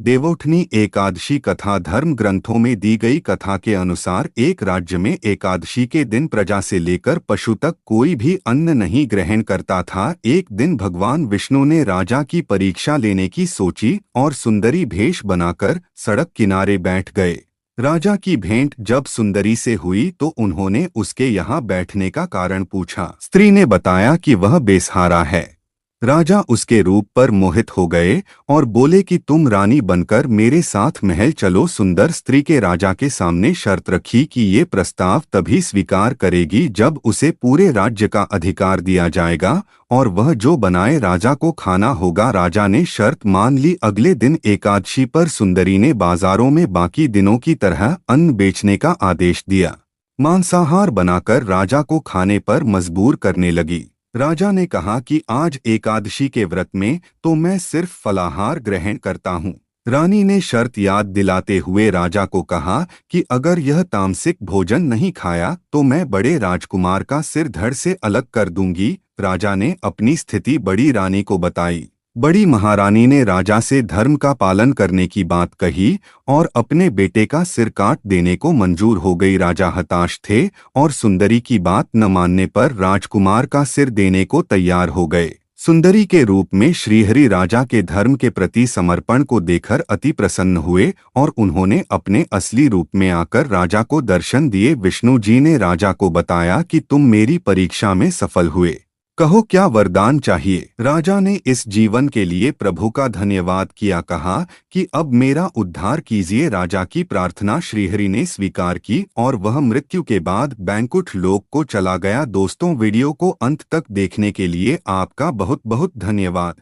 देवोठनी एकादशी कथा धर्म ग्रंथों में दी गई कथा के अनुसार एक राज्य में एकादशी के दिन प्रजा से लेकर पशु तक कोई भी अन्न नहीं ग्रहण करता था। एक दिन भगवान विष्णु ने राजा की परीक्षा लेने की सोची और सुंदरी भेष बनाकर सड़क किनारे बैठ गए। राजा की भेंट जब सुंदरी से हुई तो उन्होंने उसके यहाँ बैठने का कारण पूछा। स्त्री ने बताया कि वह बेसहारा है। राजा उसके रूप पर मोहित हो गए और बोले कि तुम रानी बनकर मेरे साथ महल चलो। सुंदर स्त्री के राजा के सामने शर्त रखी कि ये प्रस्ताव तभी स्वीकार करेगी जब उसे पूरे राज्य का अधिकार दिया जाएगा और वह जो बनाए राजा को खाना होगा। राजा ने शर्त मान ली। अगले दिन एकादशी पर सुंदरी ने बाजारों में बाकी दिनों की तरह अन्न बेचने का आदेश दिया। मांसाहार बनाकर राजा को खाने पर मजबूर करने लगी। राजा ने कहा कि आज एकादशी के व्रत में तो मैं सिर्फ फलाहार ग्रहण करता हूँ। रानी ने शर्त याद दिलाते हुए राजा को कहा कि अगर यह तामसिक भोजन नहीं खाया तो मैं बड़े राजकुमार का सिर धड़ से अलग कर दूंगी। राजा ने अपनी स्थिति बड़ी रानी को बताई। बड़ी महारानी ने राजा से धर्म का पालन करने की बात कही और अपने बेटे का सिर काट देने को मंजूर हो गई। राजा हताश थे और सुंदरी की बात न मानने पर राजकुमार का सिर देने को तैयार हो गए। सुंदरी के रूप में श्रीहरि राजा के धर्म के प्रति समर्पण को देखकर अति प्रसन्न हुए और उन्होंने अपने असली रूप में आकर राजा को दर्शन दिए। विष्णु जी ने राजा को बताया कि तुम मेरी परीक्षा में सफल हुए, कहो क्या वरदान चाहिए। राजा ने इस जीवन के लिए प्रभु का धन्यवाद किया, कहा कि अब मेरा उद्धार कीजिए। राजा की प्रार्थना श्रीहरि ने स्वीकार की और वह मृत्यु के बाद बैंकुट लोक को चला गया। दोस्तों, वीडियो को अंत तक देखने के लिए आपका बहुत बहुत धन्यवाद।